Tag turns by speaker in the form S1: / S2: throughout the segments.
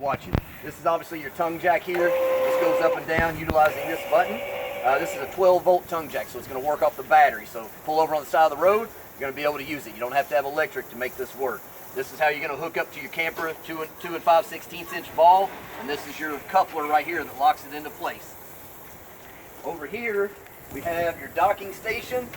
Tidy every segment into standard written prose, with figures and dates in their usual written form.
S1: Watching. This is obviously your tongue jack here. This goes up and down utilizing this button. This is a 12-volt tongue jack, so it's going to work off the battery. So if you pull over on the side of the road, you're going to be able to use it. You don't have to have electric to make this work. This is how you're going to hook up to your camper, 2 5/16 inch ball, and this is your coupler right here that locks it into place. Over here, we have your docking station.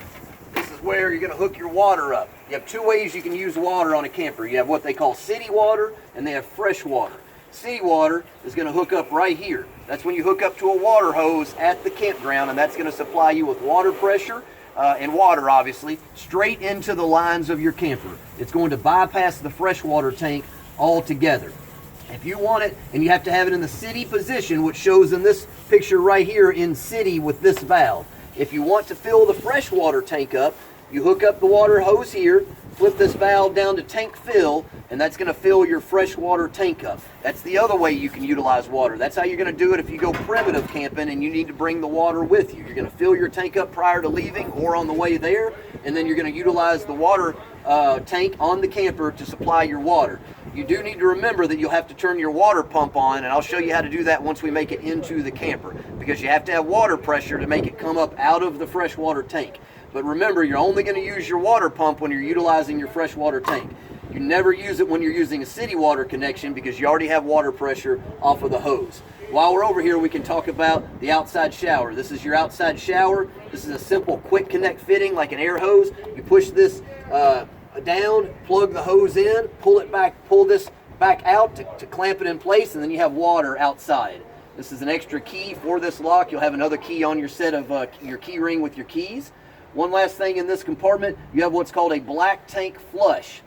S1: This is where you're going to hook your water up. You have 2 ways you can use water on a camper. You have what they call city water, and they have fresh water. City water is going to hook up right here. That's when you hook up to a water hose at the campground, and that's going to supply you with water pressure and water, obviously, straight into the lines of your camper. It's going to bypass the freshwater tank altogether. If you want it, and you have to have it in the city position, which shows in this picture right here in city with this valve. If you want to fill the freshwater tank up, you hook up the water hose here, flip this valve down to tank fill, and that's going to fill your freshwater tank up. That's the other way you can utilize water. That's how you're going to do it if you go primitive camping and you need to bring the water with you. You're going to fill your tank up prior to leaving or on the way there, and then you're going to utilize the water tank on the camper to supply your water. You do need to remember that you'll have to turn your water pump on, and I'll show you how to do that once we make it into the camper, because you have to have water pressure to make it come up out of the freshwater tank. But remember, you're only going to use your water pump when you're utilizing your freshwater tank. You never use it when you're using a city water connection because you already have water pressure off of the hose. While we're over here, we can talk about the outside shower. This is your outside shower. This is a simple quick connect fitting like an air hose. You push this down, plug the hose in, pull this back out to clamp it in place, and then you have water outside. This is an extra key for this lock. You'll have another key on your set of your key ring with your keys. One last thing in this compartment, you have what's called a black tank flush.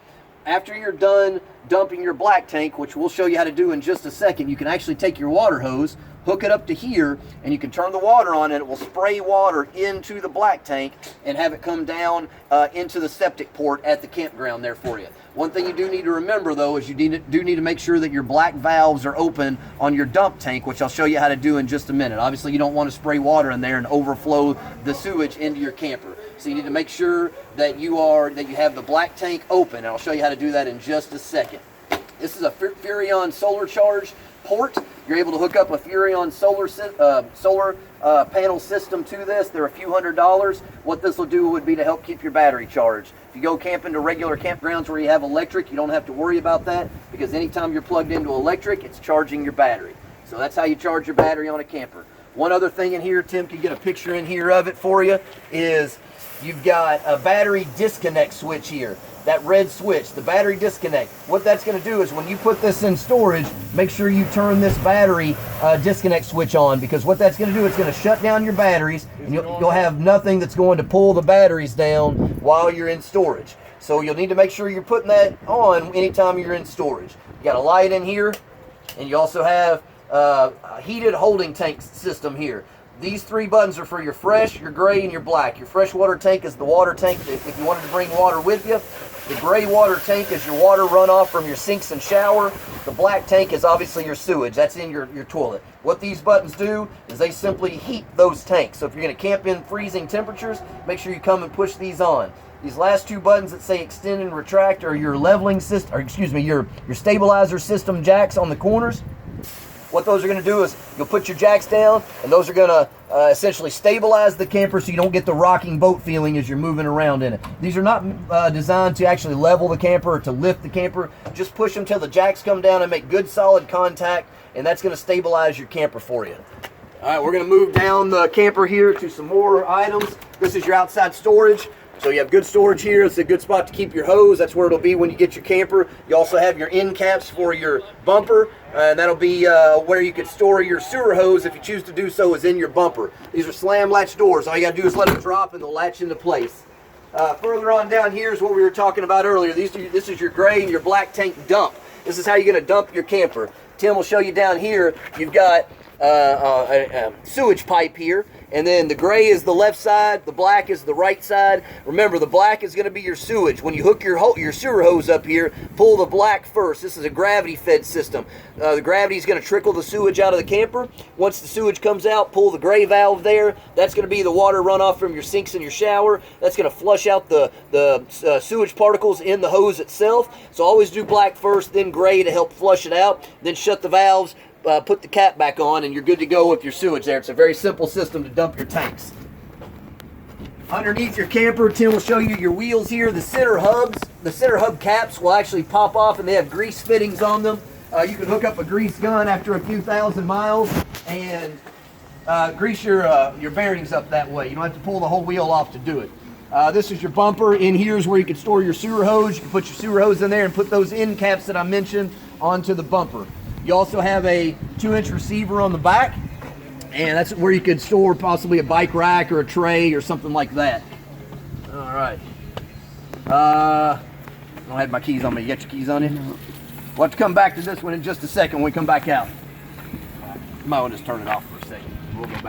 S1: After you're done dumping your black tank, which we'll show you how to do in just a second, you can actually take your water hose, hook it up to here, and you can turn the water on, and it will spray water into the black tank and have it come down into the septic port at the campground there for you. One thing you do need to remember, though, is you do need to make sure that your black valves are open on your dump tank, which I'll show you how to do in just a minute. Obviously, you don't want to spray water in there and overflow the sewage into your camper. So you need to make sure that you have the black tank open, and I'll show you how to do that in just a second. This is a Furrion solar charge port. You're able to hook up a Furrion solar panel system to this. They're a few $100s. What this will do would be to help keep your battery charged. If you go camping to regular campgrounds where you have electric, you don't have to worry about that, because anytime you're plugged into electric, it's charging your battery. So that's how you charge your battery on a camper. One other thing in here, Tim can get a picture in here of it for you, is you've got a battery disconnect switch here. That red switch, the battery disconnect. What that's going to do is when you put this in storage, make sure you turn this battery disconnect switch on, because what that's going to do, it's going to shut down your batteries, and you'll have nothing that's going to pull the batteries down while you're in storage. So you'll need to make sure you're putting that on anytime you're in storage. You got a light in here, and you also have a heated holding tank system here. These 3 buttons are for your fresh, your gray, and your black. Your freshwater tank is the water tank if you wanted to bring water with you. The gray water tank is your water runoff from your sinks and shower. The black tank is obviously your sewage. That's in your toilet. What these buttons do is they simply heat those tanks. So if you're going to camp in freezing temperatures, make sure you come and push these on. These last 2 buttons that say extend and retract are your leveling system, or excuse me, your stabilizer system jacks on the corners. What those are going to do is you'll put your jacks down, and those are going to essentially stabilize the camper so you don't get the rocking boat feeling as you're moving around in it. These are not designed to actually level the camper or to lift the camper. Just push them till the jacks come down and make good solid contact, and that's going to stabilize your camper for you. All right, we're going to move down the camper here to some more items. This is your outside storage. So you have good storage here. It's a good spot to keep your hose. That's where it'll be when you get your camper. You also have your end caps for your bumper, and that'll be where you could store your sewer hose if you choose to do so, is in your bumper. These are slam latch doors. All you got to do is let them drop and they'll latch into place. Further on down here is what we were talking about earlier. This is your gray and your black tank dump. This is how you're going to dump your camper. Tim will show you down here. You've got sewage pipe here. And then the gray is the left side, the black is the right side. Remember, the black is going to be your sewage. When you hook your sewer hose up here, pull the black first. This is a gravity-fed system. The gravity is going to trickle the sewage out of the camper. Once the sewage comes out, pull the gray valve there. That's going to be the water runoff from your sinks and your shower. That's going to flush out the sewage particles in the hose itself. So always do black first, then gray to help flush it out. Then shut the valves. Put the cap back on, and you're good to go with your sewage there. It's a very simple system to dump your tanks. Underneath your camper, Tim will show you your wheels here. The center hubs, the center hub caps will actually pop off, and they have grease fittings on them. You can hook up a grease gun after a few thousand miles and grease your bearings up that way. You don't have to pull the whole wheel off to do it. This is your bumper. In here is where you can store your sewer hose. You can put your sewer hose in there and put those end caps that I mentioned onto the bumper. You also have a 2-inch receiver on the back, and that's where you could store possibly a bike rack or a tray or something like that. All right. I don't have my keys on me. You got your keys on you? No. We'll have to come back to this one in just a second when we come back out. You might want to just turn it off for a second. We'll go back.